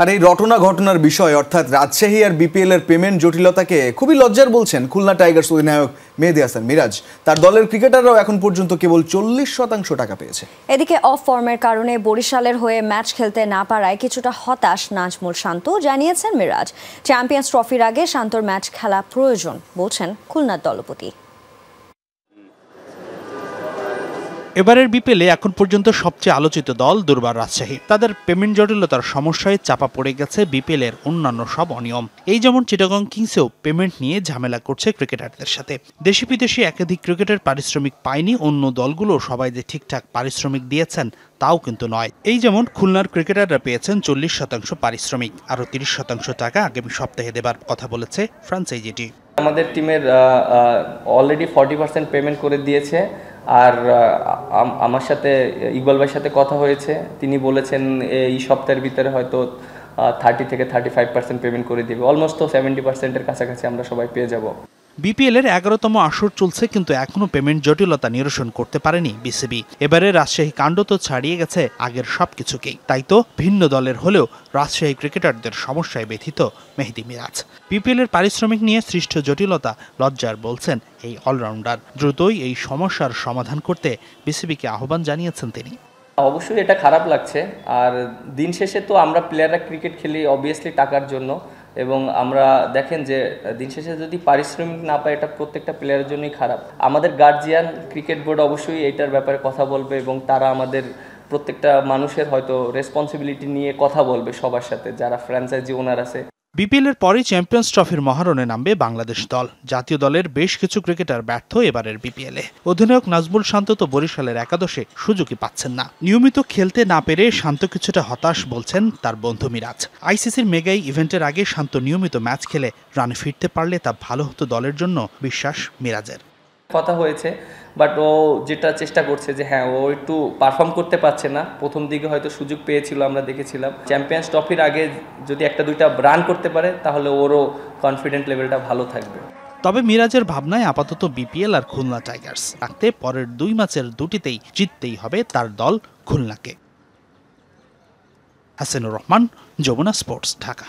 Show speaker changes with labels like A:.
A: আর এই ঘটনার বিষয় অর্থাৎ রাজশাহী আর বিপিএল এর পেমেন্ট জটিলতাকে খুবই লজ্জার বলছেন খুলনা টাইগার্স অধিনায়ক মেহেদী হাসান মিরাজ। তার দলের ক্রিকেটাররাও এখন পর্যন্ত কেবল 40% টাকা পেয়েছে।
B: এদিকে অফ ফর্মের কারণে বরিশালের হয়ে ম্যাচ খেলতে না পারায় কিছুটা হতাশ নাজমুল শান্ত, জানিয়েছেন মিরাজ। চ্যাম্পিয়ন্স ট্রফির আগে শান্তর ম্যাচ খেলা প্রয়োজন বলছেন খুলনার দলপতি।
C: এবারের বিপিএলে এখন পর্যন্ত সবচেয়ে আলোচিত দল দুর্বার রাজশাহী। তাদের পেমেন্ট জটিলতার সমস্যায় চাপা পড়ে গেছে বিপিএল এর অন্যান্য সব অনিয়ম। এই যেমন চিটাগং কিংসেও পেমেন্ট নিয়ে ঝামেলা করছে ক্রিকেটারদের সাথে। দেশি বিদেশি একাধিক ক্রিকেটার পারিশ্রমিক পায়নি, অন্য দলগুলো সবাই যে ঠিকঠাক পারিশ্রমিক দিয়েছেন তাও কিন্তু নয়। এই যেমন খুলনার ক্রিকেটাররা পেয়েছেন 40% পারিশ্রমিক, আরও 30% টাকা আগামী সপ্তাহে দেবার কথা বলেছে ফ্র্যাঞ্চাইজিটি।
D: আমাদের টিমের অলরেডি 40% পেমেন্ট করে দিয়েছে। আর আমার সাথে ইকবাল ভাইয়ের সাথে কথা হয়েছে, তিনি বলেছেন এই সপ্তাহের ভিতরে হয়তো 30 থেকে 35% পেমেন্ট করে দিবে। অলমোস্ট তো 70%-এর কাছাকাছি আমরা সবাই পেয়ে যাব।
C: বিপিএল এর 11তম আসর চলছে, কিন্তু এখনো পেমেন্ট জটিলতা নিরসন করতে পারেনি বিসিবি। এবারে রাজশাহী কাণ্ড তো ছাড়িয়ে গেছে আগের সবকিছুকেই। তাই তো ভিন্ন দলের হলেও রাজশাহী ক্রিকেটারদের সমস্যায় ব্যথিত মেহেদী মিরাজ। বিপিএল এর পারিশ্রমিক নিয়ে সৃষ্ট জটিলতা লজ্জার বলছেন এই অলরাউন্ডার। দ্রুতই এই সমস্যার সমাধান করতে বিসিবিকে আহ্বান জানিয়েছেন তিনি।
D: অবশ্যই এটা খারাপ লাগছে, আর দিন শেষে তো আমরা প্লেয়াররা ক্রিকেট খেলি অবভিয়াসলি টাকার জন্য, এবং আমরা দেখেন যে দিন শেষে যদি পারিশ্রমিক না পায় এটা প্রত্যেকটা প্লেয়ারের জন্যই খারাপ। আমাদের গার্জিয়ান ক্রিকেট বোর্ড অবশ্যই এইটার ব্যাপারে কথা বলবে, এবং তারা আমাদের প্রত্যেকটা মানুষের হয়তো রেসপন্সিবিলিটি নিয়ে কথা বলবে সবার সাথে, যারা ফ্র্যাঞ্চাইজি ওনার আছে।
C: বিপিএল এর পরে চ্যাম্পিয়ন্স ট্রফির মহারণে নামবে বাংলাদেশ দল। জাতীয় দলের বেশ কিছু ক্রিকেটার ব্যর্থ এবারের বিপিএলে। অধিনায়ক নাজমুল শান্ত তো বরিশালের একাদশে সুযোগই পাচ্ছেন না। নিয়মিত খেলতে না পেরে শান্ত কিছুটা হতাশ বলছেন তার বন্ধু মিরাজ। আইসিসির মেগাই ইভেন্টের আগে শান্ত নিয়মিত ম্যাচ খেলে রানে ফিরতে পারলে তা ভালো হতো দলের জন্য, বিশ্বাস মিরাজের।
D: কথা হয়েছে, বাট ও যেটা চেষ্টা করছে যে হ্যাঁ ও একটু পারফর্ম করতে পারছে না। প্রথম দিকে হয়তো সুযোগ পেয়েছিল, আমরা দেখেছিলাম। চ্যাম্পিয়ন্স ট্রফির আগে যদি একটা দুইটা রান করতে পারে তাহলে ওরও কনফিডেন্ট লেভেলটা ভালো থাকবে।
C: তবে মিরাজের ভাবনায় আপাতত বিপিএল আর খুলনা টাইগার্স রাখতে পরের 2 ম্যাচের দুটিতেই জিততেই হবে তার দল খুলনাকে। হাসানুর রহমান, যমুনা স্পোর্টস, ঢাকা।